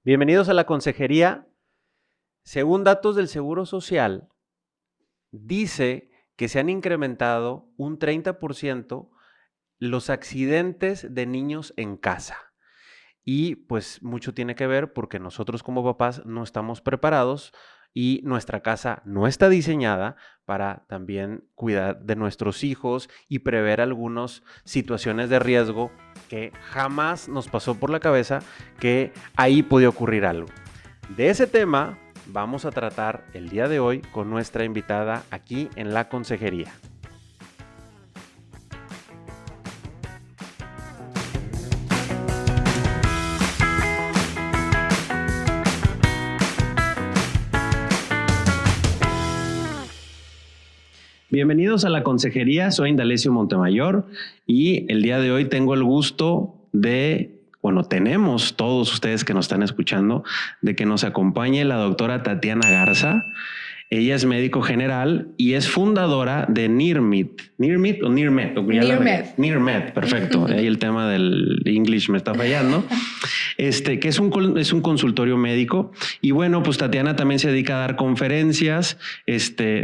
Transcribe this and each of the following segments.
Bienvenidos a la consejería. Según datos del Seguro Social, dice que se han incrementado un 30% los accidentes de niños en casa. Y pues mucho tiene que ver porque nosotros como papás no estamos preparados y nuestra casa no está diseñada para también cuidar de nuestros hijos y prever algunas situaciones de riesgo que jamás nos pasó por la cabeza que ahí podía ocurrir algo. De ese tema vamos a tratar el día de hoy con nuestra invitada aquí en la consejería. Bienvenidos a la consejería, soy Indalecio Montemayor y el día de hoy tengo el gusto tenemos todos ustedes que nos están escuchando, de que nos acompañe la doctora Tatiana Garza. Ella es médico general y es fundadora de NIRMED. ¿NIRMED o NIRMED? NIRMED, perfecto. Ahí el tema del English me está fallando. Que es un consultorio médico. Y bueno, pues Tatiana también se dedica a dar conferencias,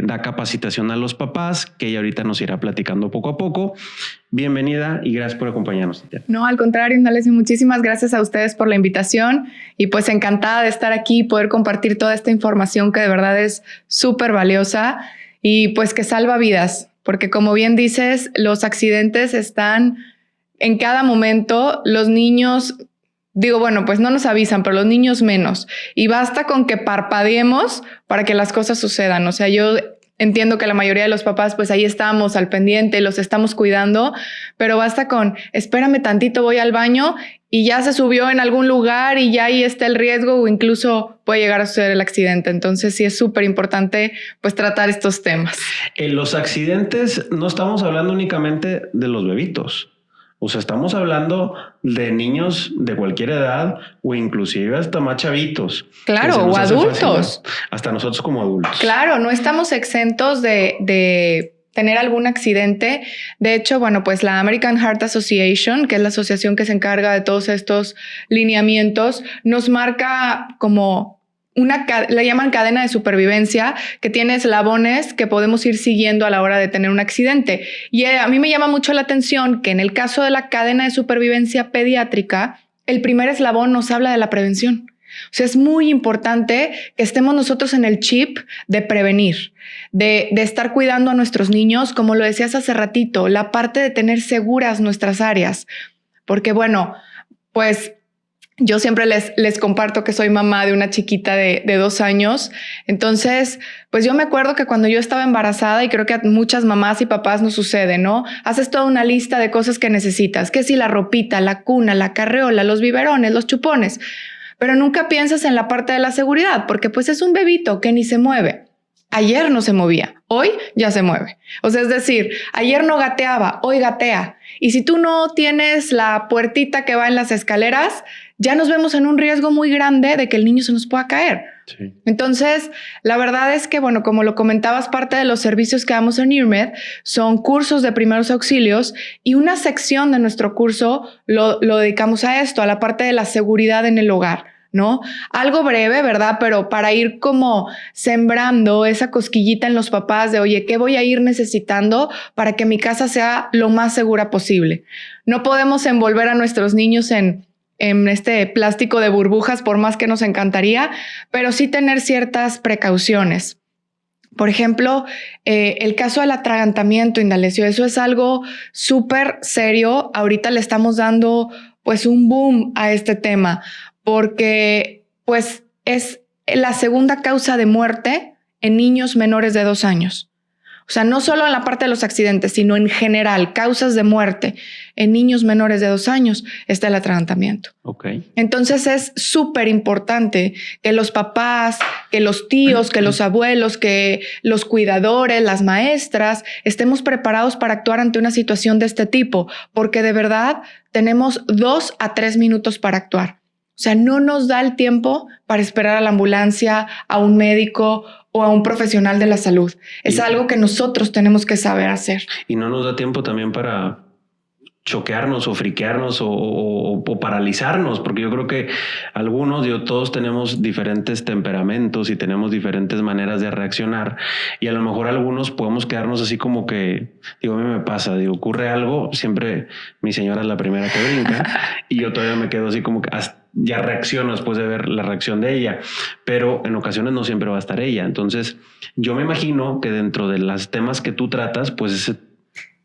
da capacitación a los papás, que ella ahorita nos irá platicando poco a poco. Bienvenida y gracias por acompañarnos, Tatiana. No, al contrario, Indalecio, muchísimas gracias a ustedes por la invitación y pues encantada de estar aquí y poder compartir toda esta información que de verdad es súper valiosa y pues que salva vidas, porque como bien dices, los accidentes están en cada momento, los niños, pues no nos avisan, pero los niños menos, y basta con que parpadeemos para que las cosas sucedan. O sea, yo entiendo que la mayoría de los papás, pues ahí estamos al pendiente, los estamos cuidando, pero basta con, espérame tantito, voy al baño y ya se subió en algún lugar y ya ahí está el riesgo o incluso puede llegar a suceder el accidente. Entonces sí es súper importante pues tratar estos temas. En los accidentes no estamos hablando únicamente de los bebitos. O sea, estamos hablando de niños de cualquier edad o inclusive hasta más chavitos. Claro, o adultos. Hasta nosotros como adultos. Claro, no estamos exentos de tener algún accidente. De hecho, pues la American Heart Association, que es la asociación que se encarga de todos estos lineamientos, nos marca como le llaman cadena de supervivencia, que tiene eslabones que podemos ir siguiendo a la hora de tener un accidente. Y a mí me llama mucho la atención que en el caso de la cadena de supervivencia pediátrica, el primer eslabón nos habla de la prevención. O sea, es muy importante que estemos nosotros en el chip de prevenir, de estar cuidando a nuestros niños, como lo decías hace ratito, la parte de tener seguras nuestras áreas. Porque pues yo siempre les comparto que soy mamá de una chiquita de 2 años. Entonces, pues yo me acuerdo que cuando yo estaba embarazada, y creo que a muchas mamás y papás nos sucede, ¿no? Haces toda una lista de cosas que necesitas, que si la ropita, la cuna, la carreola, los biberones, los chupones, pero nunca piensas en la parte de la seguridad, porque pues es un bebito que ni se mueve. Ayer no se movía, hoy ya se mueve. O sea, es decir, ayer no gateaba, hoy gatea. Y si tú no tienes la puertita que va en las escaleras, ya nos vemos en un riesgo muy grande de que el niño se nos pueda caer. Sí. Entonces, la verdad es que, como lo comentabas, parte de los servicios que damos en NIRMED son cursos de primeros auxilios y una sección de nuestro curso lo dedicamos a esto, a la parte de la seguridad en el hogar, ¿no? Algo breve, ¿verdad? Pero para ir como sembrando esa cosquillita en los papás de, oye, ¿qué voy a ir necesitando para que mi casa sea lo más segura posible? No podemos envolver a nuestros niños en este plástico de burbujas, por más que nos encantaría, pero sí tener ciertas precauciones. Por ejemplo, el caso del atragantamiento, Indalecio, eso es algo súper serio. Ahorita le estamos dando pues un boom a este tema, porque pues es la segunda causa de muerte en niños menores de 2 años. O sea, no solo en la parte de los accidentes, sino en general, causas de muerte en niños menores de 2 años está el atragantamiento. Okay. Entonces es súper importante que los papás, que los tíos, que los abuelos, que los cuidadores, las maestras, estemos preparados para actuar ante una situación de este tipo, porque de verdad tenemos 2 a 3 minutos para actuar. O sea, no nos da el tiempo para esperar a la ambulancia, a un médico o a un profesional de la salud. Es algo que nosotros tenemos que saber hacer. Y no nos da tiempo también para choquearnos o friquearnos o paralizarnos, porque yo creo que algunos, todos tenemos diferentes temperamentos y tenemos diferentes maneras de reaccionar, y a lo mejor algunos podemos quedarnos así como que, a mí me pasa, ocurre algo, siempre mi señora es la primera que brinca y yo todavía me quedo así como que ya reacciono después de ver la reacción de ella, pero en ocasiones no siempre va a estar ella. Entonces yo me imagino que dentro de los temas que tú tratas, pues ese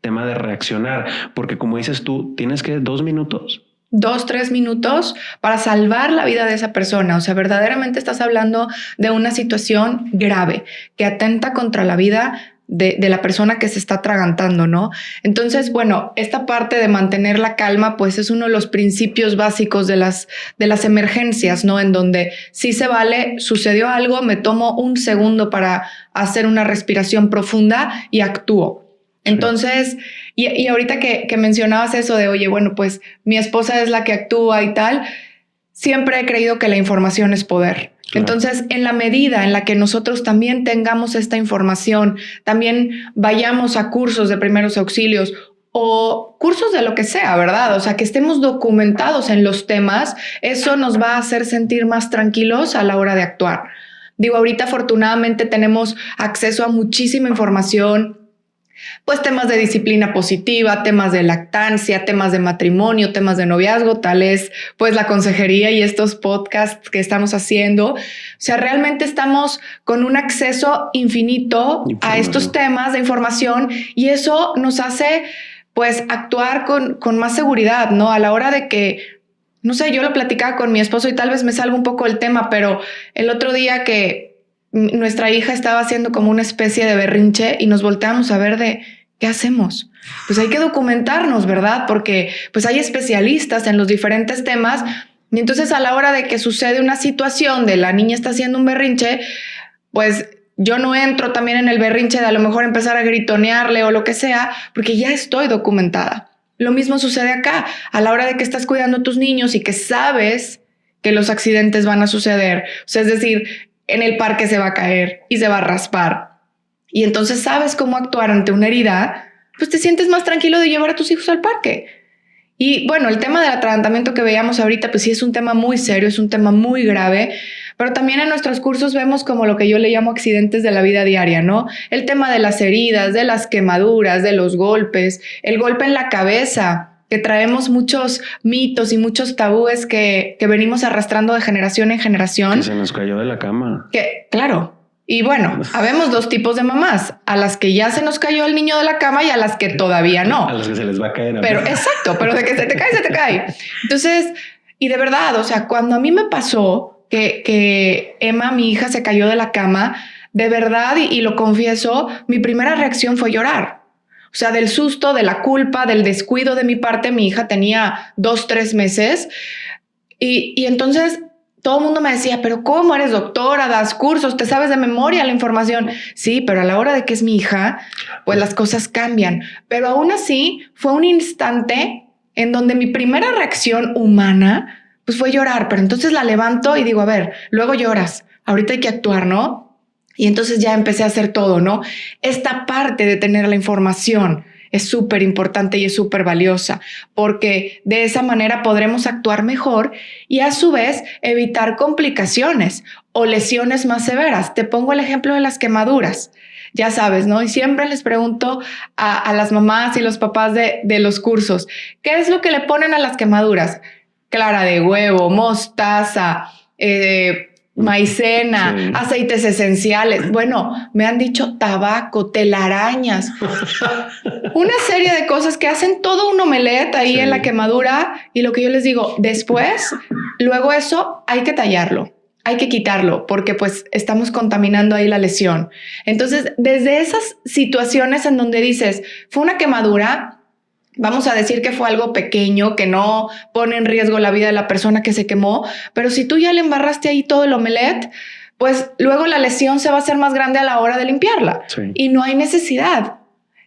tema de reaccionar, porque como dices tú, tienes que 2 minutos. 2, 3 minutos para salvar la vida de esa persona. O sea, verdaderamente estás hablando de una situación grave que atenta contra la vida de la persona que se está atragantando, ¿no? Entonces, bueno, esta parte de mantener la calma, pues es uno de los principios básicos de las emergencias, ¿no? En donde sí se vale, sucedió algo, me tomo un segundo para hacer una respiración profunda y actúo. Entonces, y ahorita que mencionabas eso de, oye, bueno, pues mi esposa es la que actúa y tal, siempre he creído que la información es poder. Claro. Entonces, en la medida en la que nosotros también tengamos esta información, también vayamos a cursos de primeros auxilios o cursos de lo que sea, ¿verdad? O sea, que estemos documentados en los temas, eso nos va a hacer sentir más tranquilos a la hora de actuar. Ahorita afortunadamente tenemos acceso a muchísima información, pues temas de disciplina positiva, temas de lactancia, temas de matrimonio, temas de noviazgo, tal es pues la consejería y estos podcasts que estamos haciendo. O sea, realmente estamos con un acceso infinito a estos temas de información y eso nos hace pues actuar con más seguridad, ¿no? A la hora de que, no sé, yo lo platicaba con mi esposo y tal vez me salga un poco el tema, pero el otro día que nuestra hija estaba haciendo como una especie de berrinche y nos volteamos a ver de ¿qué hacemos? Pues hay que documentarnos, ¿verdad? Porque pues hay especialistas en los diferentes temas y entonces a la hora de que sucede una situación de la niña está haciendo un berrinche, pues yo no entro también en el berrinche de a lo mejor empezar a gritonearle o lo que sea, porque ya estoy documentada. Lo mismo sucede acá, a la hora de que estás cuidando a tus niños y que sabes que los accidentes van a suceder. O sea, es decir, en el parque se va a caer y se va a raspar. Y entonces sabes cómo actuar ante una herida, pues te sientes más tranquilo de llevar a tus hijos al parque. Y bueno, el tema del atragantamiento que veíamos ahorita, pues sí es un tema muy serio, es un tema muy grave, pero también en nuestros cursos vemos como lo que yo le llamo accidentes de la vida diaria, ¿no? El tema de las heridas, de las quemaduras, de los golpes, el golpe en la cabeza, que traemos muchos mitos y muchos tabúes que venimos arrastrando de generación en generación. Que se nos cayó de la cama. Que, claro. Y bueno, habemos 2 tipos de mamás, a las que ya se nos cayó el niño de la cama y a las que todavía no. A las que se les va a caer. Pero exacto, pero de que se te cae, se te cae. Entonces, y de verdad, o sea, cuando a mí me pasó que Emma, mi hija, se cayó de la cama, de verdad, y lo confieso, mi primera reacción fue llorar. O sea, del susto, de la culpa, del descuido de mi parte. Mi hija tenía 2, 3 meses y entonces todo el mundo me decía, pero ¿cómo eres doctora? Das cursos, te sabes de memoria la información. Sí, pero a la hora de que es mi hija, pues las cosas cambian. Pero aún así fue un instante en donde mi primera reacción humana pues fue llorar, pero entonces la levanto y digo, a ver, luego lloras, ahorita hay que actuar, ¿no? Y entonces ya empecé a hacer todo, ¿no? Esta parte de tener la información es súper importante y es súper valiosa porque de esa manera podremos actuar mejor y a su vez evitar complicaciones o lesiones más severas. Te pongo el ejemplo de las quemaduras. Ya sabes, ¿no? Y siempre les pregunto a las mamás y los papás de los cursos, ¿qué es lo que le ponen a las quemaduras? Clara de huevo, mostaza, maicena, sí, aceites esenciales. Bueno, me han dicho tabaco, telarañas, una serie de cosas que hacen todo un omelette ahí, sí, en la quemadura. Y lo que yo les digo, después, luego eso hay que tallarlo, hay que quitarlo porque pues estamos contaminando ahí la lesión. Entonces, desde esas situaciones en donde dices, fue una quemadura, vamos a decir que fue algo pequeño, que no pone en riesgo la vida de la persona que se quemó, pero si tú ya le embarraste ahí todo el omelette, pues luego la lesión se va a hacer más grande a la hora de limpiarla. Sí. Y no hay necesidad.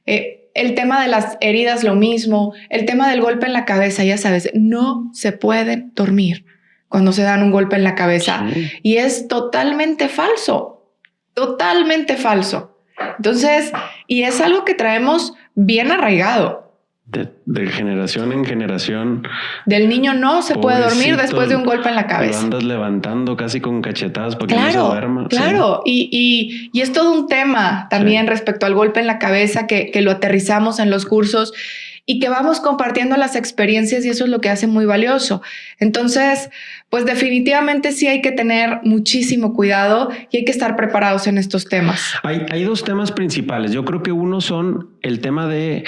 El tema de las heridas, lo mismo. El tema del golpe en la cabeza, ya sabes, no se pueden dormir cuando se dan un golpe en la cabeza. Sí. Y es totalmente falso. Totalmente falso. Entonces, y es algo que traemos bien arraigado. De generación en generación. Del niño no se puede dormir Pobrecito, después de un golpe en la cabeza. Lo andas levantando casi con cachetadas para que no se duerma. Claro, sí. Y es todo un tema también respecto al golpe en la cabeza que lo aterrizamos en los cursos y que vamos compartiendo las experiencias, y eso es lo que hace muy valioso. Entonces, pues definitivamente sí hay que tener muchísimo cuidado y hay que estar preparados en estos temas. Hay dos temas principales. Yo creo que uno son el tema de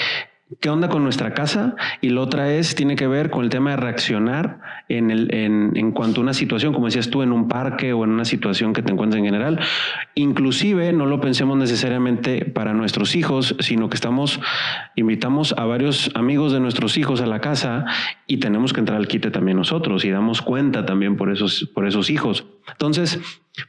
¿qué onda con nuestra casa? Y la otra tiene que ver con el tema de reaccionar en cuanto a una situación, como decías tú, en un parque o en una situación que te encuentres en general. Inclusive no lo pensemos necesariamente para nuestros hijos, sino que invitamos a varios amigos de nuestros hijos a la casa y tenemos que entrar al quite también nosotros y damos cuenta también por esos hijos. Entonces,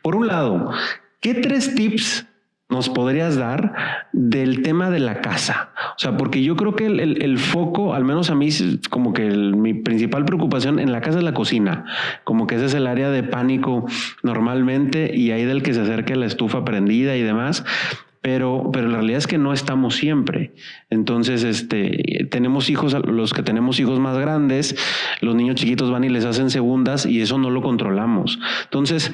por un lado, ¿qué 3 tips nos podrías dar del tema de la casa? O sea, porque yo creo que el foco, al menos a mí, como que mi principal preocupación en la casa es la cocina, como que ese es el área de pánico normalmente, y ahí del que se acerque la estufa prendida y demás. Pero la realidad es que no estamos siempre. Entonces, tenemos hijos, los que tenemos hijos más grandes, los niños chiquitos van y les hacen segundas y eso no lo controlamos. Entonces,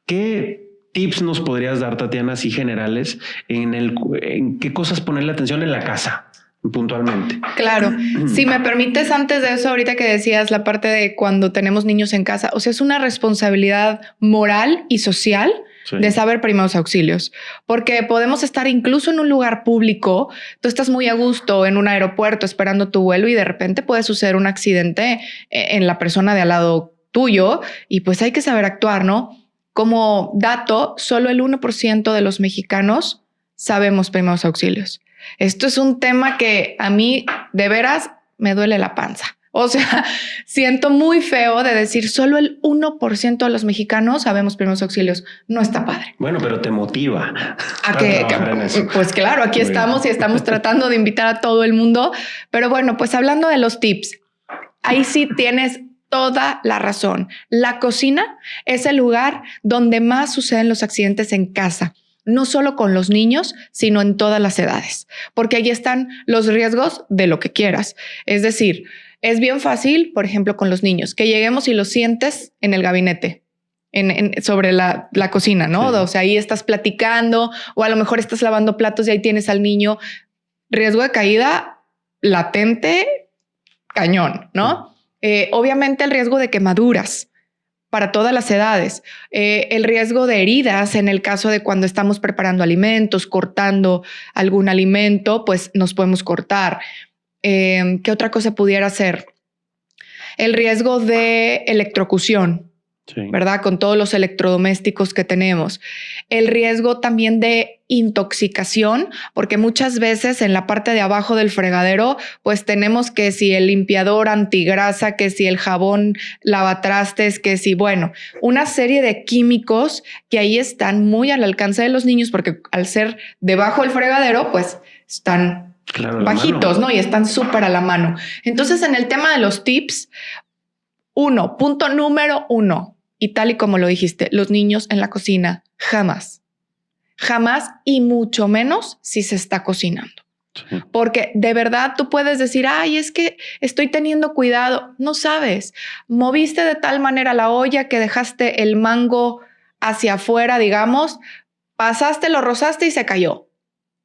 ¿qué tips nos podrías dar, Tatiana, así generales, en qué cosas ponerle atención en la casa puntualmente? Claro. Si me permites, antes de eso, ahorita que decías la parte de cuando tenemos niños en casa, o sea, es una responsabilidad moral y social de saber primeros auxilios, porque podemos estar incluso en un lugar público, tú estás muy a gusto en un aeropuerto esperando tu vuelo y de repente puede suceder un accidente en la persona de al lado tuyo y pues hay que saber actuar, ¿no? Como dato, solo el 1% de los mexicanos sabemos primeros auxilios. Esto es un tema que a mí de veras me duele la panza. O sea, siento muy feo de decir solo el 1% de los mexicanos sabemos primeros auxilios. No está padre. Bueno, pero te motiva a que pues claro, aquí estamos y estamos tratando de invitar a todo el mundo. Pero bueno, pues hablando de los tips, ahí sí tienes toda la razón. La cocina es el lugar donde más suceden los accidentes en casa, no solo con los niños, sino en todas las edades, porque allí están los riesgos de lo que quieras. Es decir, es bien fácil, por ejemplo, con los niños, que lleguemos y los sientes en el gabinete, sobre la cocina, ¿no? Sí. O sea, ahí estás platicando o a lo mejor estás lavando platos y ahí tienes al niño. Riesgo de caída latente, cañón, ¿no? Obviamente el riesgo de quemaduras para todas las edades, el riesgo de heridas en el caso de cuando estamos preparando alimentos, cortando algún alimento, pues nos podemos cortar. ¿Qué otra cosa pudiera ser? El riesgo de electrocución, ¿verdad? Con todos los electrodomésticos que tenemos. El riesgo también de intoxicación, porque muchas veces en la parte de abajo del fregadero, pues tenemos que si el limpiador antigrasa, que si el jabón lavatrastes, que si, bueno, una serie de químicos que ahí están muy al alcance de los niños, porque al ser debajo del fregadero, pues están bajitos, ¿no? Y están súper a la mano. Entonces, en el tema de los tips, punto número 1, y tal y como lo dijiste, los niños en la cocina, jamás, y mucho menos si se está cocinando. Sí. Porque de verdad tú puedes decir, ay, es que estoy teniendo cuidado. No sabes, moviste de tal manera la olla que dejaste el mango hacia afuera, digamos, pasaste, lo rozaste y se cayó.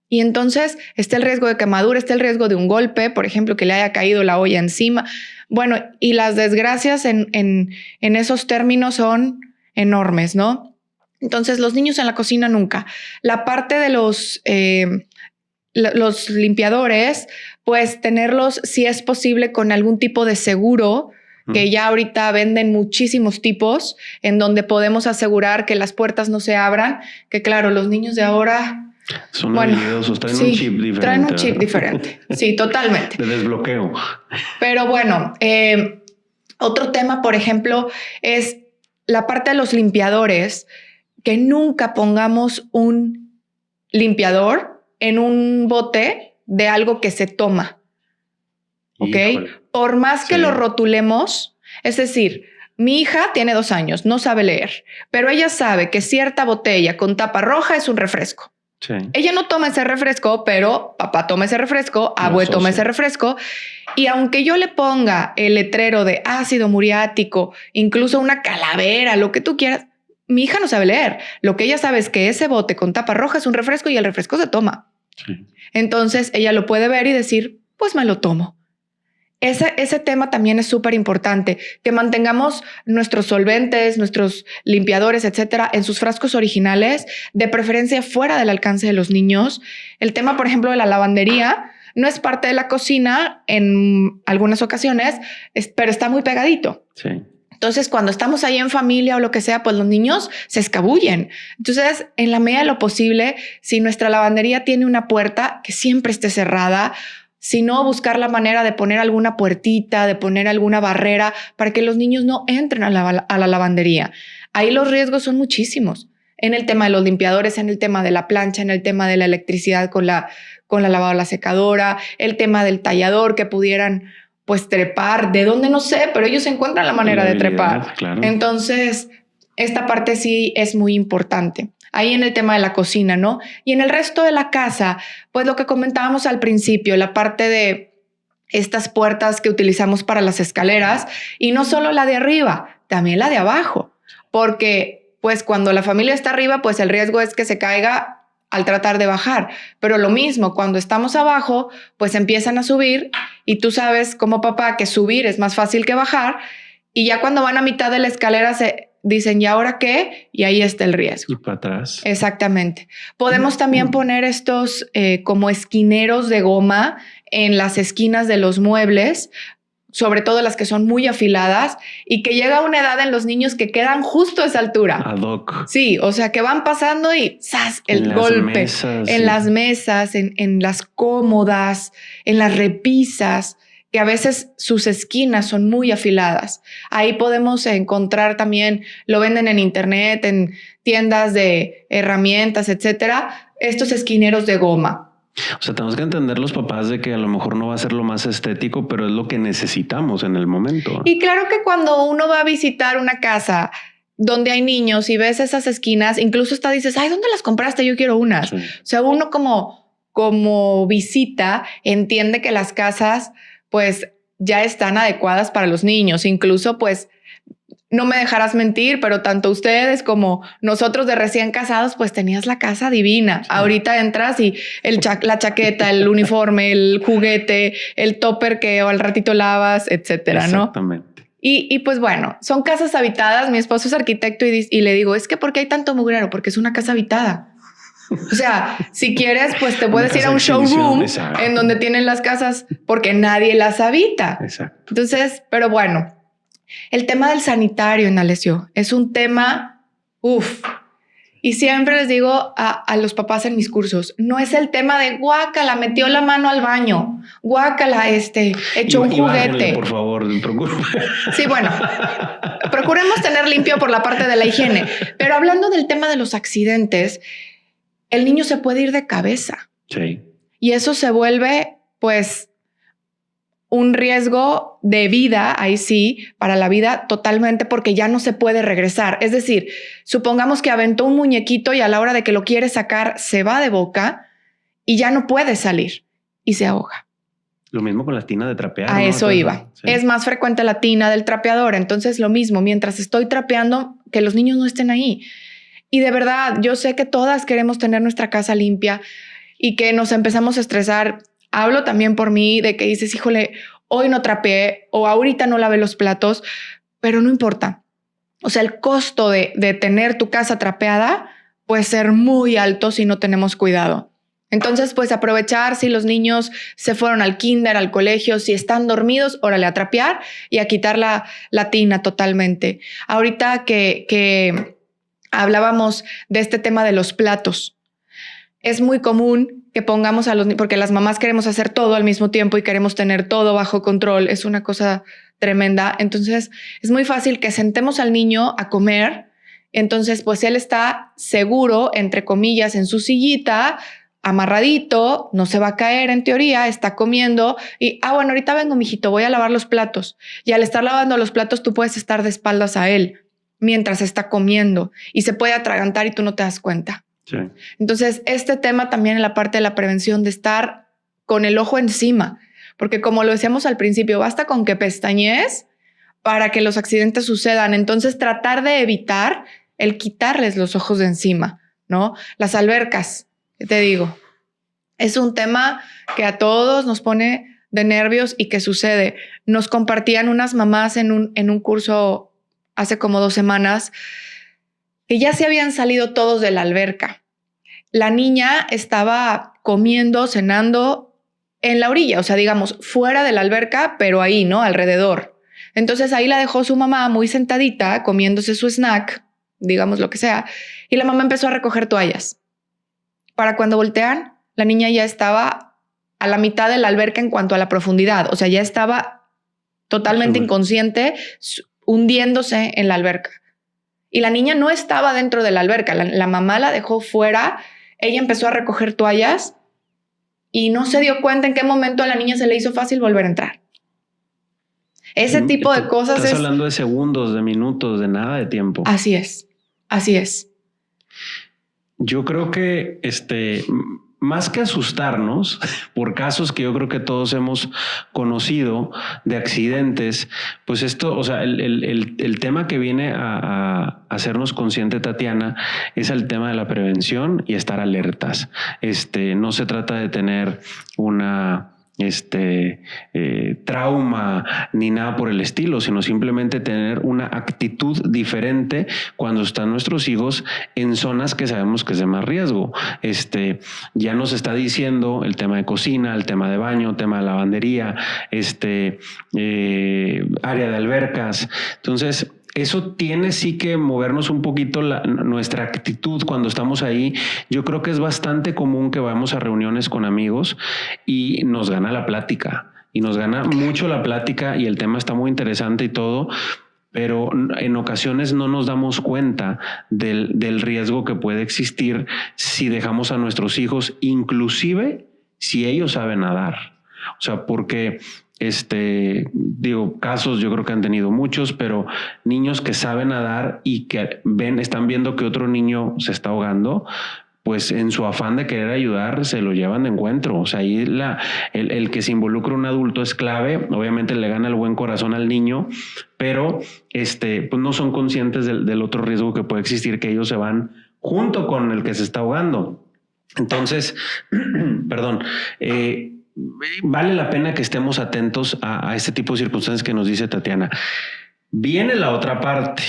Y entonces está el riesgo de quemadura, está el riesgo de un golpe, por ejemplo, que le haya caído la olla encima. Bueno, y las desgracias en esos términos son enormes, ¿no? Entonces, los niños en la cocina nunca. La parte de los limpiadores, pues tenerlos, si es posible, con algún tipo de seguro, que ya ahorita venden muchísimos tipos, en donde podemos asegurar que las puertas no se abran, que claro, los niños de ahora... Son habilidosos, traen un chip diferente. Traen un chip diferente, sí, totalmente. De desbloqueo. Pero bueno, otro tema, por ejemplo, es la parte de los limpiadores, que nunca pongamos un limpiador en un bote de algo que se toma, ¿ok? Híjole. Por más que lo rotulemos, es decir, mi hija tiene 2 años, no sabe leer, pero ella sabe que cierta botella con tapa roja es un refresco. Sí. Ella no toma ese refresco, pero papá toma ese refresco, abue toma ese refresco. Y aunque yo le ponga el letrero de ácido muriático, incluso una calavera, lo que tú quieras, mi hija no sabe leer. Lo que ella sabe es que ese bote con tapa roja es un refresco y el refresco se toma. Sí. Entonces ella lo puede ver y decir, pues me lo tomo. Ese tema también es súper importante, que mantengamos nuestros solventes, nuestros limpiadores, etcétera, en sus frascos originales, de preferencia fuera del alcance de los niños. El tema, por ejemplo, de la lavandería no es parte de la cocina en algunas ocasiones, pero está muy pegadito. Sí. Entonces, cuando estamos ahí en familia o lo que sea, pues los niños se escabullen. Entonces, en la medida de lo posible, si nuestra lavandería tiene una puerta, que siempre esté cerrada. Si no, buscar la manera de poner alguna puertita, de poner alguna barrera para que los niños no entren a la lavandería. Ahí los riesgos son muchísimos. En el tema de los limpiadores, en el tema de la plancha, en el tema de la electricidad con la lavadora, la secadora, el tema del tallador que pudieran pues trepar, de dónde no sé, pero ellos encuentran la manera de trepar. Claro. Entonces, esta parte sí es muy importante. Ahí en el tema de la cocina, ¿no? Y en el resto de la casa, pues lo que comentábamos al principio, la parte de estas puertas que utilizamos para las escaleras, y no solo la de arriba, también la de abajo, porque pues cuando la familia está arriba, pues el riesgo es que se caiga al tratar de bajar, pero lo mismo, cuando estamos abajo, pues empiezan a subir y tú sabes como papá que subir es más fácil que bajar, y ya cuando van a mitad de la escalera se dicen, ¿y ahora qué? Y ahí está el riesgo. Y para atrás. Exactamente. Podemos también poner estos como esquineros de goma en las esquinas de los muebles, sobre todo las que son muy afiladas y que llega una edad en los niños que quedan justo a esa altura. Ad hoc. Sí, o sea, que van pasando y ¡zas! El golpe. En sí. las mesas, en las cómodas, en las repisas, que a veces sus esquinas son muy afiladas. Ahí podemos encontrar también, lo venden en internet, en tiendas de herramientas, etcétera, estos esquineros de goma. O sea, tenemos que entender los papás de que a lo mejor no va a ser lo más estético, pero es lo que necesitamos en el momento. Y claro que cuando uno va a visitar una casa donde hay niños y ves esas esquinas, incluso hasta dices, ay, ¿dónde las compraste? Yo quiero unas. Sí. O sea, uno como visita entiende que las casas pues ya están adecuadas para los niños. Incluso pues no me dejarás mentir, pero tanto ustedes como nosotros de recién casados, pues tenías la casa divina. Sí. Ahorita entras y la chaqueta, el uniforme, el juguete, el topper que al ratito lavas, etcétera, ¿no? Exactamente. Y pues bueno, son casas habitadas. Mi esposo es arquitecto y le digo, es que ¿por qué hay tanto mugrero? Porque es una casa habitada. O sea, si quieres, pues te puedes ir a un showroom en donde tienen las casas porque nadie las habita. Exacto. Entonces, pero bueno, el tema del sanitario en Alessio es un tema, y siempre les digo a los papás en mis cursos, no es el tema de guácala, metió la mano al baño, guácala, echó un juguete. Por favor, procura. Sí, bueno, procuremos tener limpio por la parte de la higiene. Pero hablando del tema de los accidentes, el niño se puede ir de cabeza. Sí. Y eso se vuelve, pues, un riesgo de vida, ahí sí, para la vida totalmente, porque ya no se puede regresar. Es decir, supongamos que aventó un muñequito y a la hora de que lo quiere sacar, se va de boca y ya no puede salir y se ahoga. Lo mismo con la tina de trapear. A eso iba. Sí. Es más frecuente la tina del trapeador. Entonces, lo mismo, mientras estoy trapeando, que los niños no estén ahí. Y de verdad, yo sé que todas queremos tener nuestra casa limpia y que nos empezamos a estresar. Hablo también por mí de que dices, híjole, hoy no trapeé o ahorita no lavé los platos, pero no importa. O sea, el costo de tener tu casa trapeada puede ser muy alto si no tenemos cuidado. Entonces, pues aprovechar si los niños se fueron al kinder, al colegio, si están dormidos, órale a trapear y a quitar la tina totalmente. Ahorita que hablábamos de este tema de los platos. Es muy común que pongamos a los niños, porque las mamás queremos hacer todo al mismo tiempo y queremos tener todo bajo control. Es una cosa tremenda. Entonces, es muy fácil que sentemos al niño a comer. Entonces, pues él está seguro, entre comillas, en su sillita, amarradito, no se va a caer en teoría, está comiendo y, bueno, ahorita vengo, mijito, voy a lavar los platos. Y al estar lavando los platos, tú puedes estar de espaldas a él mientras está comiendo y se puede atragantar y tú no te das cuenta. Sí. Entonces, este tema también en la parte de la prevención, de estar con el ojo encima, porque como lo decíamos al principio, basta con que pestañees para que los accidentes sucedan. Entonces, tratar de evitar el quitarles los ojos de encima, ¿no? Las albercas, ¿qué te digo? Es un tema que a todos nos pone de nervios y que sucede. Nos compartían unas mamás en un curso hace como 2 semanas que ya se habían salido todos de la alberca. La niña estaba comiendo, cenando en la orilla, o sea, digamos, fuera de la alberca, pero ahí, ¿no? Alrededor. Entonces ahí la dejó su mamá muy sentadita, comiéndose su snack, digamos lo que sea, y la mamá empezó a recoger toallas. Para cuando voltean, la niña ya estaba a la mitad de la alberca en cuanto a la profundidad, o sea, ya estaba totalmente inconsciente, hundiéndose en la alberca. Y la niña no estaba dentro de la alberca, la mamá la dejó fuera, ella empezó a recoger toallas y no se dio cuenta en qué momento a la niña se le hizo fácil volver a entrar. Ese tipo de cosas Estás hablando de segundos, de minutos, de nada de tiempo. Así es, así es. Yo creo que más que asustarnos por casos que yo creo que todos hemos conocido de accidentes, pues esto, o sea, el tema que viene a hacernos consciente, Tatiana, es el tema de la prevención y estar alertas. No se trata de tener una trauma ni nada por el estilo, sino simplemente tener una actitud diferente cuando están nuestros hijos en zonas que sabemos que es de más riesgo. Ya nos está diciendo el tema de cocina, el tema de baño, tema de lavandería, área de albercas. Entonces, eso tiene sí que movernos un poquito nuestra actitud cuando estamos ahí. Yo creo que es bastante común que vamos a reuniones con amigos y nos gana la plática y nos gana mucho la plática y el tema está muy interesante y todo, pero en ocasiones no nos damos cuenta del riesgo que puede existir si dejamos a nuestros hijos, inclusive si ellos saben nadar. O sea, porque casos yo creo que han tenido muchos, pero niños que saben nadar y que están viendo que otro niño se está ahogando, pues en su afán de querer ayudar se lo llevan de encuentro. O sea, ahí el que se involucre un adulto es clave. Obviamente le gana el buen corazón al niño, pero pues no son conscientes del otro riesgo que puede existir, que ellos se van junto con el que se está ahogando. Entonces, perdón, vale la pena que estemos atentos a este tipo de circunstancias que nos dice Tatiana. Viene la otra parte.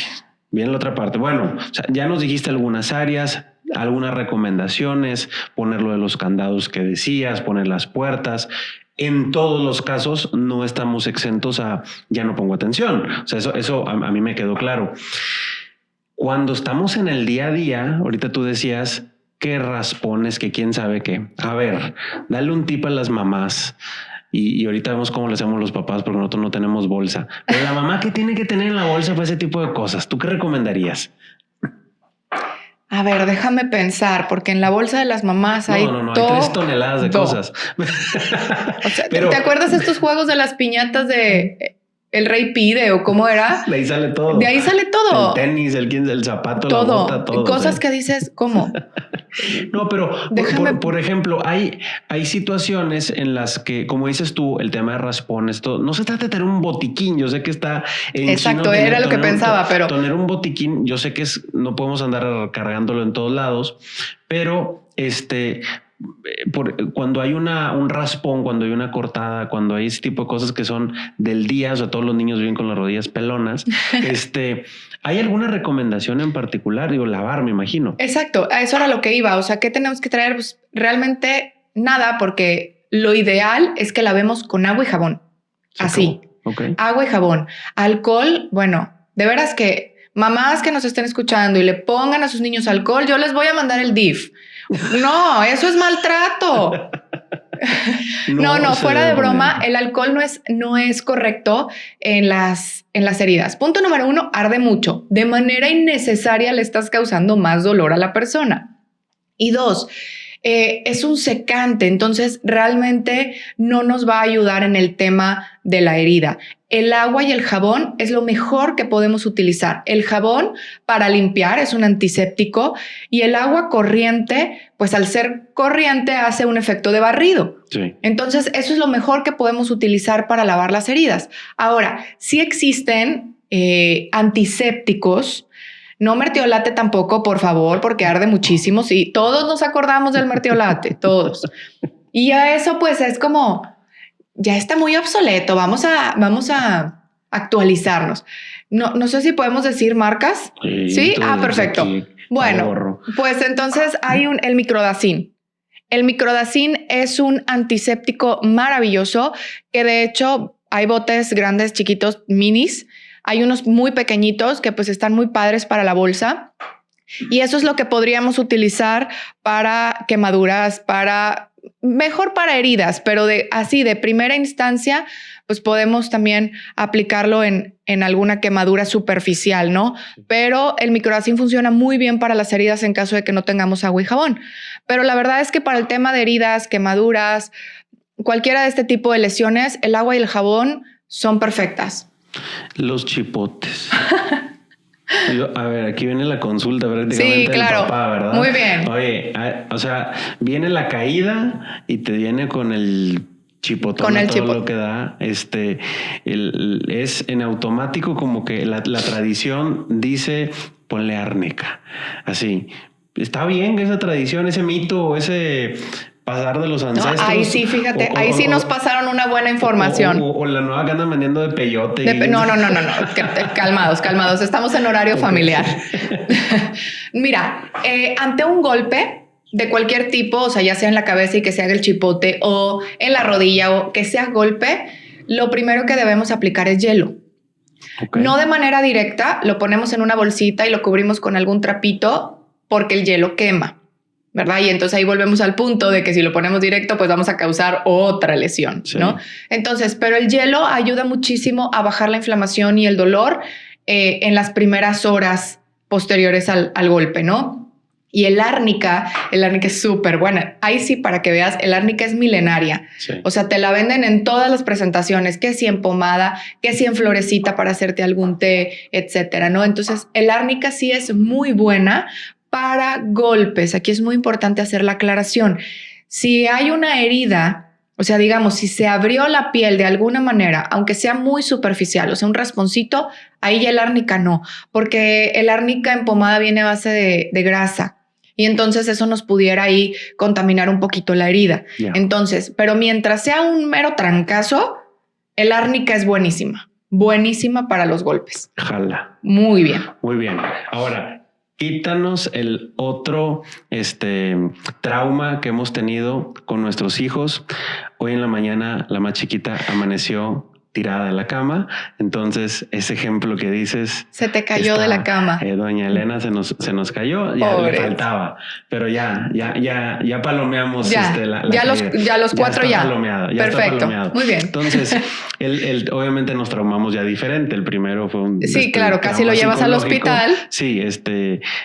Bueno, o sea, ya nos dijiste algunas áreas, algunas recomendaciones, poner lo de los candados que decías, poner las puertas. En todos los casos no estamos exentos a ya no pongo atención. O sea, eso a mí me quedó claro. Cuando estamos en el día a día, ahorita tú decías qué raspones, que quién sabe qué. A ver, dale un tip a las mamás. Y ahorita vemos cómo le hacemos los papás porque nosotros no tenemos bolsa. Pero la mamá, ¿qué tiene que tener en la bolsa para ese tipo de cosas? ¿Tú qué recomendarías? A ver, déjame pensar, porque en la bolsa de las mamás hay hay 3 toneladas de cosas. O sea, ¿te acuerdas de estos juegos de las piñatas de El Rey Pide o cómo era? De ahí sale todo. De ahí sale todo. El tenis, el zapato, todo. La bota, todo. Cosas que dices, ¿cómo? No, pero por ejemplo, hay situaciones en las que, como dices tú, el tema de raspones, todo, no se trata de tener un botiquín. Yo sé que está en exacto, era lo que pensaba, pero tener un botiquín, yo sé que no podemos andar cargándolo en todos lados, pero cuando hay un raspón, cuando hay una cortada, cuando hay ese tipo de cosas que son del día, o sea, todos los niños viven con las rodillas pelonas, ¿hay alguna recomendación en particular? Digo, lavar, me imagino. Exacto, a eso era lo que iba. O sea, ¿qué tenemos que traer? Pues realmente nada, porque lo ideal es que lavemos con agua y jabón. Así. Okay. Agua y jabón. Alcohol, bueno, de veras que mamás que nos estén escuchando y le pongan a sus niños alcohol, yo les voy a mandar el DIF. No, eso es maltrato. No, fuera de broma, el alcohol no es correcto en las heridas. Punto número 1, arde mucho. De manera innecesaria le estás causando más dolor a la persona. Y 2, es un secante, entonces realmente no nos va a ayudar en el tema de la herida. El agua y el jabón es lo mejor que podemos utilizar. El jabón para limpiar es un antiséptico y el agua corriente, pues al ser corriente hace un efecto de barrido. Sí. Entonces eso es lo mejor que podemos utilizar para lavar las heridas. Ahora, sí existen antisépticos. No mertiolate tampoco, por favor, porque arde muchísimo. Sí, todos nos acordamos del mertiolate, todos. Y a eso pues es como, ya está muy obsoleto, vamos a actualizarnos. No sé si podemos decir marcas. ¿Sí? Perfecto. Bueno, pues entonces hay el Microdacin. El Microdacin es un antiséptico maravilloso que de hecho hay botes grandes, chiquitos, minis. Hay unos muy pequeñitos que pues están muy padres para la bolsa y eso es lo que podríamos utilizar para quemaduras, mejor para heridas, pero así de primera instancia pues podemos también aplicarlo en alguna quemadura superficial, ¿no? Pero el Microdacin funciona muy bien para las heridas en caso de que no tengamos agua y jabón. Pero la verdad es que para el tema de heridas, quemaduras, cualquiera de este tipo de lesiones, el agua y el jabón son perfectas. Los chipotes. A ver, aquí viene la consulta prácticamente. Sí, claro. Del papá, ¿verdad? Muy bien. Oye, o sea, viene la caída y te viene con el chipotón, con el todo lo que da. Es en automático, como que la tradición dice ponle árnica. Así. Está bien esa tradición, ese mito o ese pasar de los ancestros. No, ahí sí, fíjate, ahí sí nos pasaron una buena información. O la nueva que andan vendiendo de peyote. No. Calmados. Estamos en horario familiar. Mira, ante un golpe de cualquier tipo, o sea, ya sea en la cabeza y que se haga el chipote o en la rodilla o que sea golpe, lo primero que debemos aplicar es hielo. Okay. No de manera directa, lo ponemos en una bolsita y lo cubrimos con algún trapito porque el hielo quema, ¿verdad? Y entonces ahí volvemos al punto de que si lo ponemos directo, pues vamos a causar otra lesión, sí, ¿no? Entonces, pero el hielo ayuda muchísimo a bajar la inflamación y el dolor en las primeras horas posteriores al golpe, ¿no? Y el árnica es súper buena. Ahí sí, para que veas, el árnica es milenaria. Sí. O sea, te la venden en todas las presentaciones, que si en pomada, que si en florecita para hacerte algún té, etcétera, ¿no? Entonces, el árnica sí es muy buena para golpes. Aquí es muy importante hacer la aclaración. Si hay una herida, o sea, digamos, si se abrió la piel de alguna manera, aunque sea muy superficial, o sea, un rasponcito, ahí ya el árnica no, porque el árnica en pomada viene a base de grasa. Y entonces eso nos pudiera ahí contaminar un poquito la herida. Yeah. Entonces, pero mientras sea un mero trancazo, el árnica es buenísima para los golpes. Jala. Muy bien. Muy bien. Ahora, quítanos el otro trauma que hemos tenido con nuestros hijos. Hoy en la mañana la más chiquita amaneció tirada en la cama. Entonces, ese ejemplo que dices... Se te cayó de la cama. Doña Elena se nos cayó. Ya le faltaba. Pero ya palomeamos. Ya los cuatro ya. Palomeado, ya perfecto. Está palomeado. Muy bien. Entonces, obviamente nos traumamos ya diferente. El primero fue un... Sí, claro. Casi lo llevas al hospital. Sí,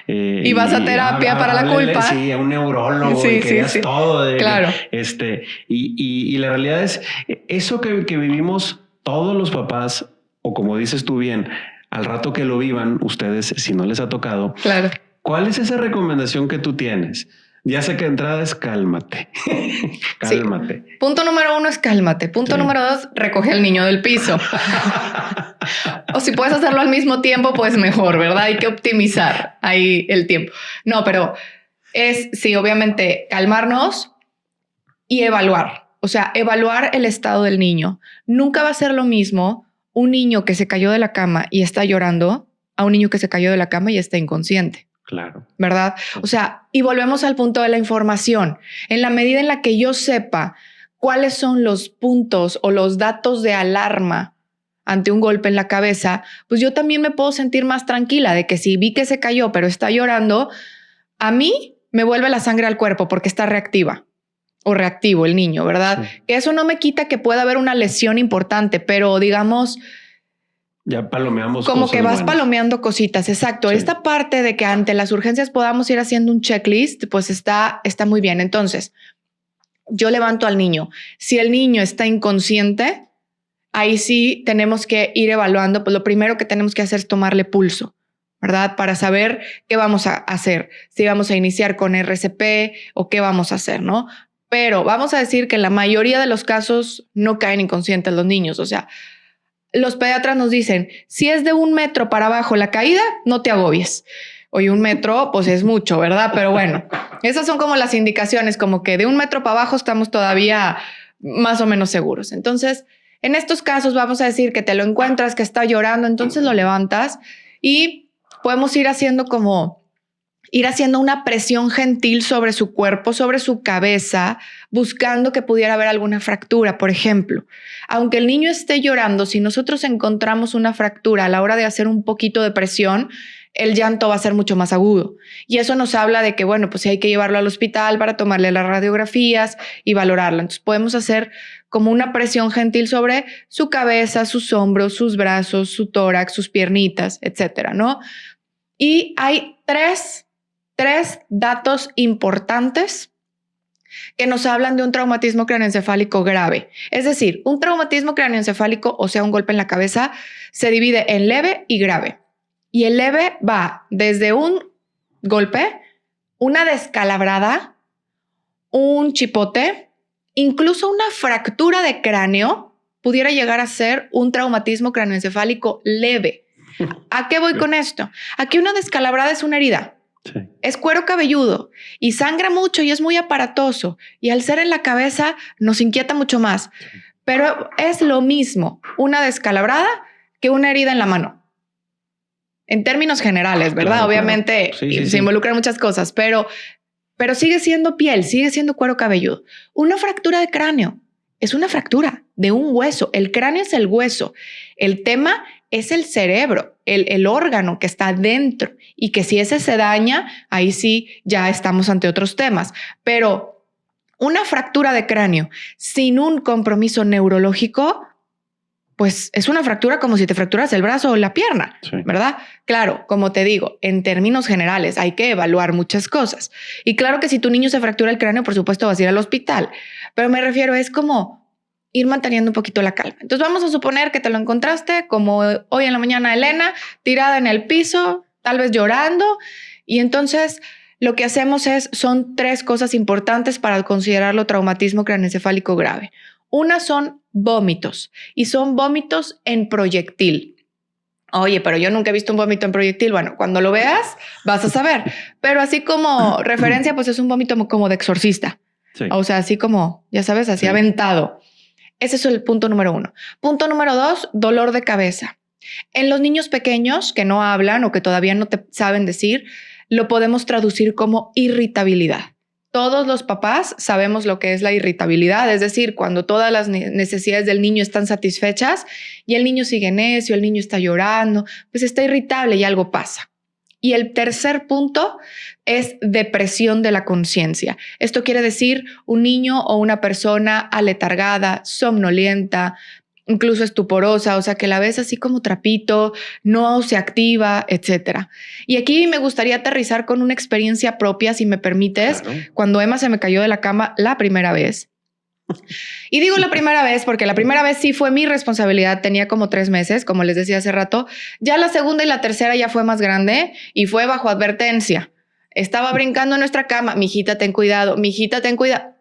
y vas a terapia para la culpa. Sí, a un neurólogo. Sí, y querías todo. Claro. Y la realidad es... Eso que vivimos... Todos los papás, o como dices tú bien, al rato que lo vivan, ustedes, si no les ha tocado, claro. ¿Cuál es esa recomendación que tú tienes? Ya sé que de entrada es cálmate. Cálmate. Sí. Punto número 1 es cálmate. Punto número 2, recoge al niño del piso. O si puedes hacerlo al mismo tiempo, pues mejor, ¿verdad? Hay que optimizar ahí el tiempo. No, pero sí, obviamente, calmarnos y evaluar. O sea, evaluar el estado del niño. Nunca va a ser lo mismo un niño que se cayó de la cama y está llorando a un niño que se cayó de la cama y está inconsciente. Claro. ¿Verdad? O sea, y volvemos al punto de la información. En la medida en la que yo sepa cuáles son los puntos o los datos de alarma ante un golpe en la cabeza, pues yo también me puedo sentir más tranquila de que si vi que se cayó pero está llorando, a mí me vuelve la sangre al cuerpo porque está reactiva. O reactivo el niño, ¿verdad? Sí. Que eso no me quita que pueda haber una lesión importante, pero digamos, Ya palomeamos como cosas que vas buenas. palomeando cositas, exacto. Sí. Esta parte de que ante las urgencias podamos ir haciendo un checklist, pues está muy bien. Entonces, yo levanto al niño. Si el niño está inconsciente, ahí sí tenemos que ir evaluando. Pues lo primero que tenemos que hacer es tomarle pulso, ¿verdad? Para saber qué vamos a hacer, si vamos a iniciar con RCP o qué vamos a hacer, ¿no? Pero vamos a decir que en la mayoría de los casos no caen inconscientes los niños. O sea, los pediatras nos dicen, si es de 1 metro para abajo la caída, no te agobies. Oye, 1 metro, pues es mucho, ¿verdad? Pero bueno, esas son como las indicaciones, como que de 1 metro para abajo estamos todavía más o menos seguros. Entonces, en estos casos vamos a decir que te lo encuentras, que está llorando, entonces lo levantas y podemos ir haciendo una presión gentil sobre su cuerpo, sobre su cabeza, buscando que pudiera haber alguna fractura, por ejemplo. Aunque el niño esté llorando, si nosotros encontramos una fractura a la hora de hacer un poquito de presión, el llanto va a ser mucho más agudo. Y eso nos habla de que, bueno, pues sí hay que llevarlo al hospital para tomarle las radiografías y valorarlo. Entonces podemos hacer como una presión gentil sobre su cabeza, sus hombros, sus brazos, su tórax, sus piernitas, etcétera, ¿no? Y hay tres datos importantes que nos hablan de un traumatismo craneoencefálico grave. Es decir, un traumatismo craneoencefálico, o sea, un golpe en la cabeza, se divide en leve y grave. Y el leve va desde un golpe, una descalabrada, un chipote, incluso una fractura de cráneo pudiera llegar a ser un traumatismo craneoencefálico leve. ¿A qué voy con esto? Aquí una descalabrada es una herida. Sí. Es cuero cabelludo y sangra mucho y es muy aparatoso. Y al ser en la cabeza nos inquieta mucho más. Sí. Pero es lo mismo una descalabrada que una herida en la mano. En términos generales, ¿verdad? Claro, obviamente claro. Sí, se involucran muchas cosas, pero sigue siendo piel, sigue siendo cuero cabelludo. Una fractura de cráneo es una fractura de un hueso. El cráneo es el hueso. El tema es el cerebro, el órgano que está dentro y que si ese se daña, ahí sí ya estamos ante otros temas. Pero una fractura de cráneo sin un compromiso neurológico, pues es una fractura como si te fracturas el brazo o la pierna, sí. ¿Verdad? Claro, como te digo, en términos generales hay que evaluar muchas cosas. Y claro que si tu niño se fractura el cráneo, por supuesto vas a ir al hospital. Pero me refiero, es como ir manteniendo un poquito la calma. Entonces vamos a suponer que te lo encontraste como hoy en la mañana, Elena, tirada en el piso, tal vez llorando. Y entonces lo que hacemos son 3 cosas importantes para considerarlo traumatismo craneoencefálico grave. Una son vómitos y son vómitos en proyectil. Oye, pero yo nunca he visto un vómito en proyectil. Bueno, cuando lo veas vas a saber. Pero así como referencia, pues es un vómito como de exorcista. Sí. O sea, así como, ya sabes, así sí. Aventado. Ese es el punto número 1. Punto número 2, dolor de cabeza. En los niños pequeños que no hablan o que todavía no te saben decir, lo podemos traducir como irritabilidad. Todos los papás sabemos lo que es la irritabilidad, es decir, cuando todas las necesidades del niño están satisfechas y el niño sigue necio, el niño está llorando, pues está irritable y algo pasa. Y el tercer punto es depresión de la conciencia. Esto quiere decir un niño o una persona aletargada, somnolienta, incluso estuporosa, o sea, que la ves así como trapito, no se activa, etcétera. Y aquí me gustaría aterrizar con una experiencia propia, si me permites, claro. Cuando Emma se me cayó de la cama la primera vez. Y digo la primera vez porque la primera vez sí fue mi responsabilidad, tenía como 3 meses, como les decía hace rato. Ya la segunda y la tercera ya fue más grande y fue bajo advertencia. Estaba brincando en nuestra cama, mijita, ten cuidado, mijita, ten cuidado.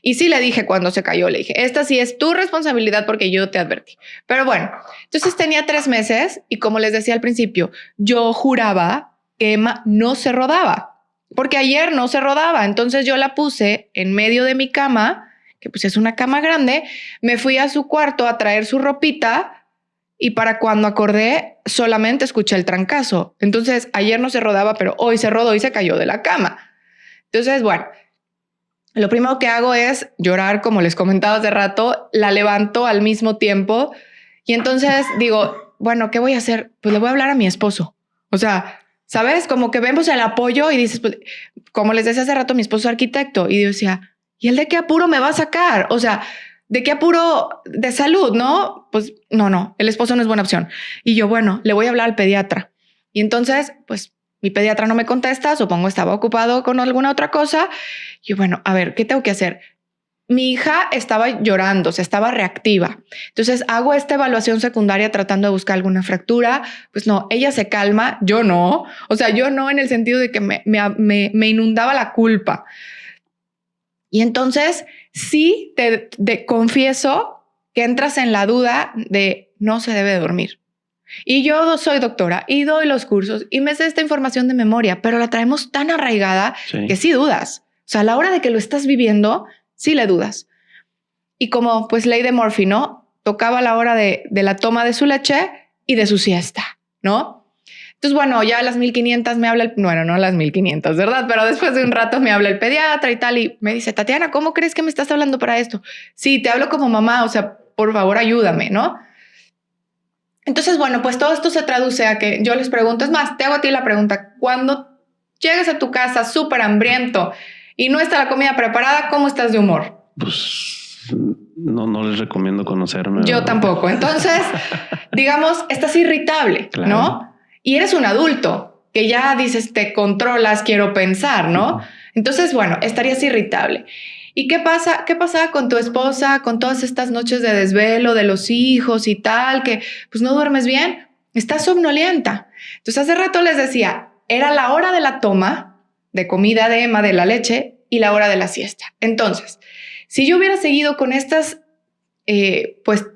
Y sí le dije cuando se cayó, le dije, esta sí es tu responsabilidad porque yo te advertí. Pero bueno, entonces tenía 3 meses y como les decía al principio, yo juraba que Emma no se rodaba, porque ayer no se rodaba. Entonces yo la puse en medio de mi cama, que pues es una cama grande, me fui a su cuarto a traer su ropita y para cuando acordé solamente escuché el trancazo. Entonces ayer no se rodaba, pero hoy se rodó y se cayó de la cama. Entonces, bueno, lo primero que hago es llorar, como les comentaba hace rato, la levanto al mismo tiempo y entonces digo, bueno, ¿qué voy a hacer? Pues le voy a hablar a mi esposo. O sea, ¿sabes? Como que vemos el apoyo y dices, pues, como les decía hace rato, mi esposo es arquitecto y yo decía, ¿y él de qué apuro me va a sacar? O sea, ¿de qué apuro de salud, no? Pues no, el esposo no es buena opción. Y yo, bueno, le voy a hablar al pediatra. Y entonces, pues mi pediatra no me contesta, supongo estaba ocupado con alguna otra cosa. Y bueno, a ver, ¿qué tengo que hacer? Mi hija estaba llorando, estaba reactiva. Entonces hago esta evaluación secundaria tratando de buscar alguna fractura. Pues no, ella se calma, yo no. O sea, yo no en el sentido de que me inundaba la culpa. Y entonces sí te confieso que entras en la duda de no se debe dormir. Y yo soy doctora y doy los cursos y me sé esta información de memoria, pero la traemos tan arraigada que sí dudas. O sea, a la hora de que lo estás viviendo, sí le dudas. Y como pues ley de Murphy, ¿no? Tocaba la hora de la toma de su leche y de su siesta, ¿no? Entonces, bueno, ya a las 1500 me habla bueno, no a las 1500, ¿verdad? Pero después de un rato me habla el pediatra y tal y me dice, Tatiana, ¿cómo crees que me estás hablando para esto? Sí, te hablo como mamá, o sea, por favor, ayúdame, ¿no? Entonces, bueno, pues todo esto se traduce a que yo les pregunto, es más, te hago a ti la pregunta, cuando llegas a tu casa súper hambriento y no está la comida preparada, ¿cómo estás de humor? Pues no les recomiendo conocerme. Yo tampoco. Entonces, digamos, estás irritable, claro, ¿no? Y eres un adulto que ya dices, te controlas, quiero pensar, ¿no? Entonces, bueno, estarías irritable. ¿Y qué pasa? ¿Qué pasaba con tu esposa, con todas estas noches de desvelo de los hijos y tal, que pues no duermes bien? Estás somnolienta. Entonces, hace rato les decía, era la hora de la toma de comida de Emma, de la leche, y la hora de la siesta. Entonces, si yo hubiera seguido con estas, pues,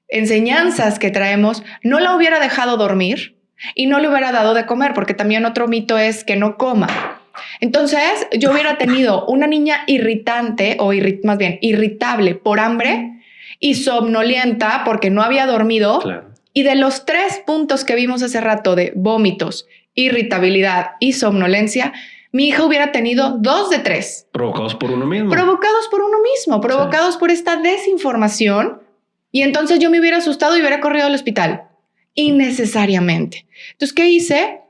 enseñanzas que traemos, no la hubiera dejado dormir y no le hubiera dado de comer, porque también otro mito es que no coma. Entonces, yo hubiera tenido una niña irritante o más bien irritable por hambre y somnolienta porque no había dormido. Claro. Y de los 3 puntos que vimos hace rato de vómitos, irritabilidad y somnolencia, mi hija hubiera tenido 2 de 3. Provocados por uno mismo. Provocados por esta desinformación. Y entonces yo me hubiera asustado y hubiera corrido al hospital. Innecesariamente. Entonces, ¿qué hice?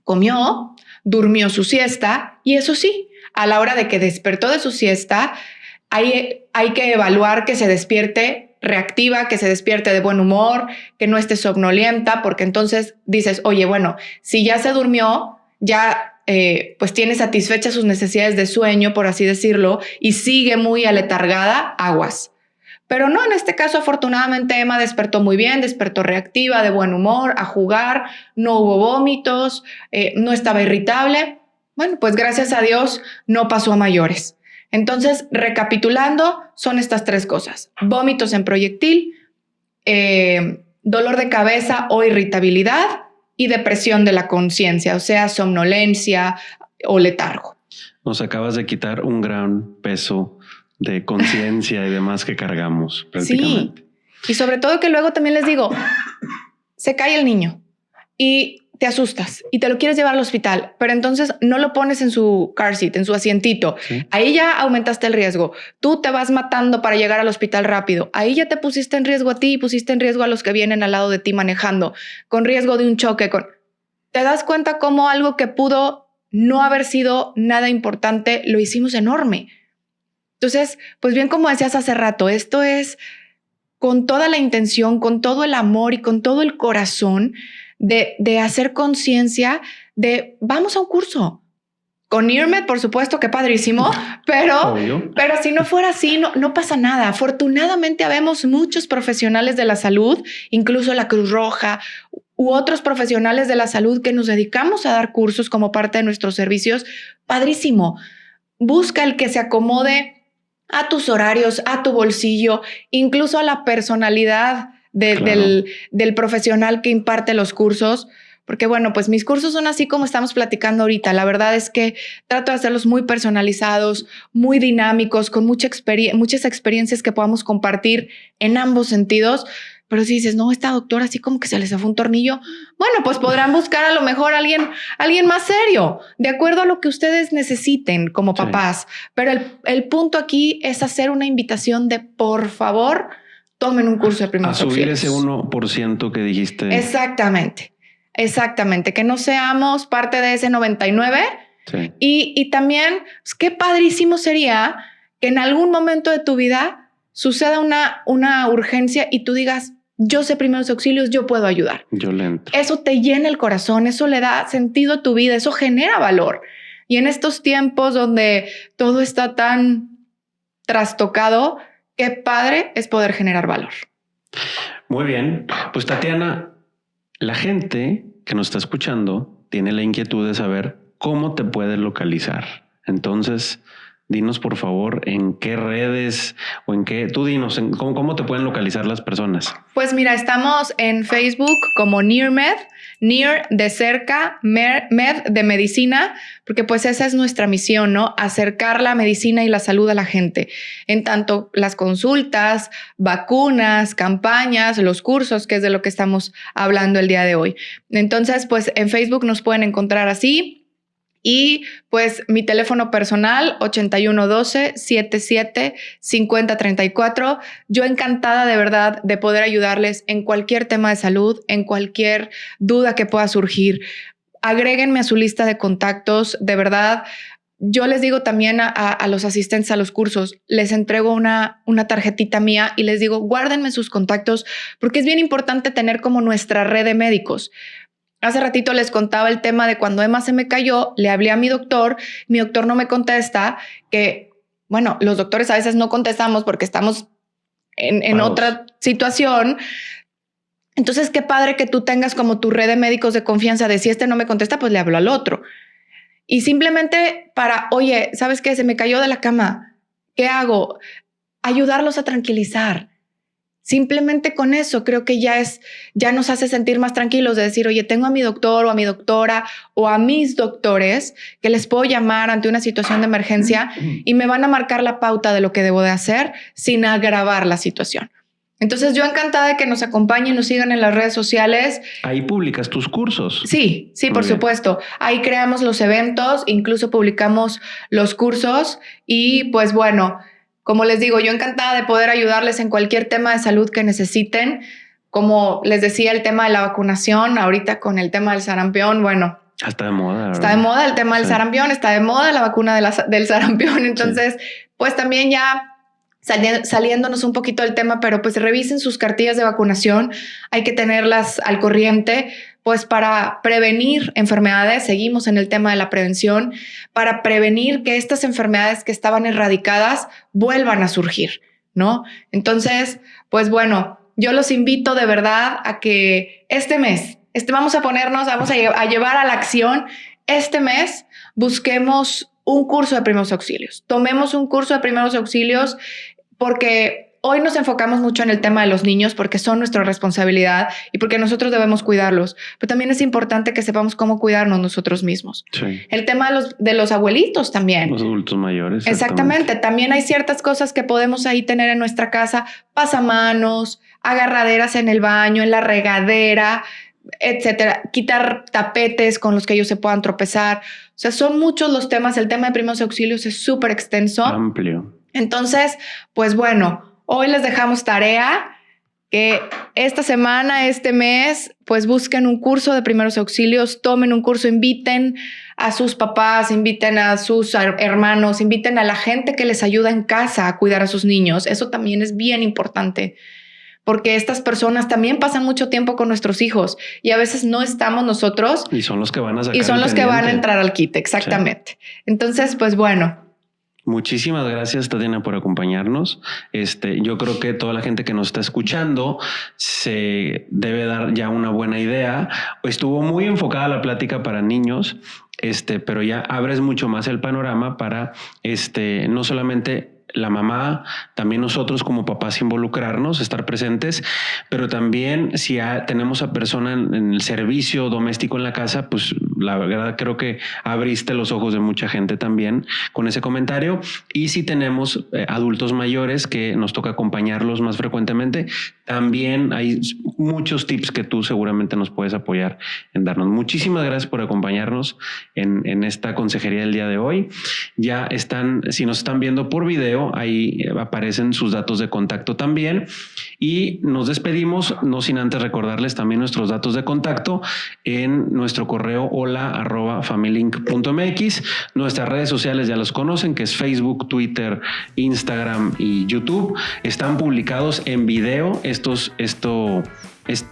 Comió, durmió su siesta y eso sí, a la hora de que despertó de su siesta, hay que evaluar que se despierte reactiva, que se despierte de buen humor, que no esté somnolienta, porque entonces dices, oye, bueno, si ya se durmió, ya pues tiene satisfechas sus necesidades de sueño, por así decirlo, y sigue muy aletargada, aguas. Pero no, en este caso, afortunadamente, Emma despertó muy bien, despertó reactiva, de buen humor, a jugar, no hubo vómitos, no estaba irritable. Bueno, pues gracias a Dios no pasó a mayores. Entonces, recapitulando, son estas 3 cosas. Vómitos en proyectil, dolor de cabeza o irritabilidad y depresión de la conciencia, o sea, somnolencia o letargo. Nos acabas de quitar un gran peso de conciencia y demás que cargamos prácticamente. Sí, y sobre todo que luego también les digo, se cae el niño y te asustas y te lo quieres llevar al hospital, pero entonces no lo pones en su car seat, en su asientito. Sí. Ahí ya aumentaste el riesgo. Tú te vas matando para llegar al hospital rápido. Ahí ya te pusiste en riesgo a ti y pusiste en riesgo a los que vienen al lado de ti manejando, con riesgo de un choque. ¿Te das cuenta cómo algo que pudo no haber sido nada importante, lo hicimos enorme? Entonces, pues bien, como decías hace rato, esto es con toda la intención, con todo el amor y con todo el corazón de hacer conciencia de vamos a un curso. Con IRMED, por supuesto, que padrísimo, pero si no fuera así, no pasa nada. Afortunadamente, habemos muchos profesionales de la salud, incluso la Cruz Roja u otros profesionales de la salud que nos dedicamos a dar cursos como parte de nuestros servicios. Padrísimo. Busca el que se acomode a tus horarios, a tu bolsillo, incluso a la personalidad del profesional que imparte los cursos. Porque bueno, pues mis cursos son así como estamos platicando ahorita. La verdad es que trato de hacerlos muy personalizados, muy dinámicos, con muchas experiencias que podamos compartir en ambos sentidos. Pero si dices, no, esta doctora así como que se les fue un tornillo, bueno, pues podrán buscar a lo mejor alguien más serio, de acuerdo a lo que ustedes necesiten como papás. Sí. Pero el punto aquí es hacer una invitación de, por favor, tomen un curso de primeros auxilios. A subir ese 1% que dijiste. Exactamente, que no seamos parte de ese 99%. Sí. Y también, pues, qué padrísimo sería que en algún momento de tu vida suceda una urgencia y tú digas, yo sé primeros auxilios, yo puedo ayudar. Yo le entro. Eso te llena el corazón, eso le da sentido a tu vida, eso genera valor. Y en estos tiempos donde todo está tan trastocado, qué padre es poder generar valor. Muy bien. Pues Tatiana, la gente que nos está escuchando tiene la inquietud de saber cómo te puede localizar. Entonces, dinos por favor en qué redes o en qué, tú dinos cómo te pueden localizar las personas. Pues mira, estamos en Facebook como NearMed, Near de cerca, Med de medicina, porque pues esa es nuestra misión, ¿no? Acercar la medicina y la salud a la gente. En tanto las consultas, vacunas, campañas, los cursos, que es de lo que estamos hablando el día de hoy. Entonces, pues en Facebook nos pueden encontrar así. Y pues mi teléfono personal 8112-77-5034. Yo encantada de verdad de poder ayudarles en cualquier tema de salud, en cualquier duda que pueda surgir. Agréguenme a su lista de contactos, de verdad. Yo les digo también a los asistentes a los cursos, les entrego una tarjetita mía y les digo, guárdenme sus contactos porque es bien importante tener como nuestra red de médicos. Hace ratito les contaba el tema de cuando Emma se me cayó, le hablé a mi doctor no me contesta, que bueno, los doctores a veces no contestamos porque estamos en otra situación. Entonces, qué padre que tú tengas como tu red de médicos de confianza de si este no me contesta, pues le hablo al otro. Y simplemente oye, ¿sabes qué? Se me cayó de la cama. ¿Qué hago? Ayudarlos a tranquilizar. Simplemente con eso creo que ya nos hace sentir más tranquilos de decir, oye, tengo a mi doctor o a mi doctora o a mis doctores que les puedo llamar ante una situación de emergencia y me van a marcar la pauta de lo que debo de hacer sin agravar la situación. Entonces yo encantada de que nos acompañen, nos sigan en las redes sociales. Ahí publicas tus cursos. Sí, por supuesto. Ahí creamos los eventos, incluso publicamos los cursos y pues bueno, como les digo, yo encantada de poder ayudarles en cualquier tema de salud que necesiten. Como les decía, el tema de la vacunación, ahorita con el tema del sarampión, bueno. Está de moda. ¿verdad? Está de moda el tema del sarampión, está de moda la vacuna del sarampión. Entonces, pues también ya saliéndonos un poquito del tema, pero pues revisen sus cartillas de vacunación. Hay que tenerlas al corriente, pues para prevenir enfermedades. Seguimos en el tema de la prevención, para prevenir que estas enfermedades que estaban erradicadas vuelvan a surgir, ¿no? Entonces, pues bueno, yo los invito de verdad a que este mes, vamos a llevar a la acción este mes, busquemos un curso de primeros auxilios. Tomemos un curso de primeros auxilios porque hoy nos enfocamos mucho en el tema de los niños porque son nuestra responsabilidad y porque nosotros debemos cuidarlos. Pero también es importante que sepamos cómo cuidarnos nosotros mismos. Sí. El tema de los abuelitos también. Los adultos mayores. Exactamente. También hay ciertas cosas que podemos ahí tener en nuestra casa. Pasamanos, agarraderas en el baño, en la regadera, etcétera, quitar tapetes con los que ellos se puedan tropezar. O sea, son muchos los temas. El tema de primeros auxilios es súper extenso. Amplio. Entonces, pues bueno, hoy les dejamos tarea que esta semana, este mes, pues busquen un curso de primeros auxilios, tomen un curso, inviten a sus papás, inviten a sus hermanos, inviten a la gente que les ayuda en casa a cuidar a sus niños. Eso también es bien importante. Porque estas personas también pasan mucho tiempo con nuestros hijos y a veces no estamos nosotros. Y son los que van a sacar. Y son los que van a entrar al kit, exactamente. Sí. Entonces, pues bueno. Muchísimas gracias, Tatiana, por acompañarnos. Yo creo que toda la gente que nos está escuchando se debe dar ya una buena idea. Estuvo muy enfocada la plática para niños, pero ya abres mucho más el panorama para no solamente la mamá, también nosotros como papás involucrarnos, estar presentes, pero también si tenemos a persona en el servicio doméstico en la casa, pues la verdad creo que abriste los ojos de mucha gente también con ese comentario. Y si tenemos adultos mayores que nos toca acompañarlos más frecuentemente, también hay muchos tips que tú seguramente nos puedes apoyar en darnos. Muchísimas gracias por acompañarnos en esta consejería del día de hoy. Ya están, si nos están viendo por video, ahí aparecen sus datos de contacto también. Y nos despedimos, no sin antes recordarles también nuestros datos de contacto en nuestro correo hola hola@familink.mx. Nuestras redes sociales ya los conocen, que es Facebook, Twitter, Instagram y YouTube. Están publicados en video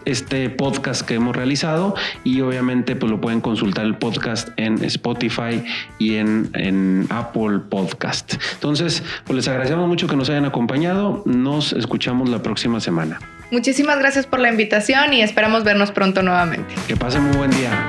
este podcast que hemos realizado, y obviamente pues lo pueden consultar el podcast en Spotify y en Apple Podcast. Entonces, pues les agradecemos mucho que nos hayan acompañado. Nos escuchamos la próxima semana. Muchísimas gracias por la invitación y esperamos vernos pronto nuevamente. Que pasen muy buen día.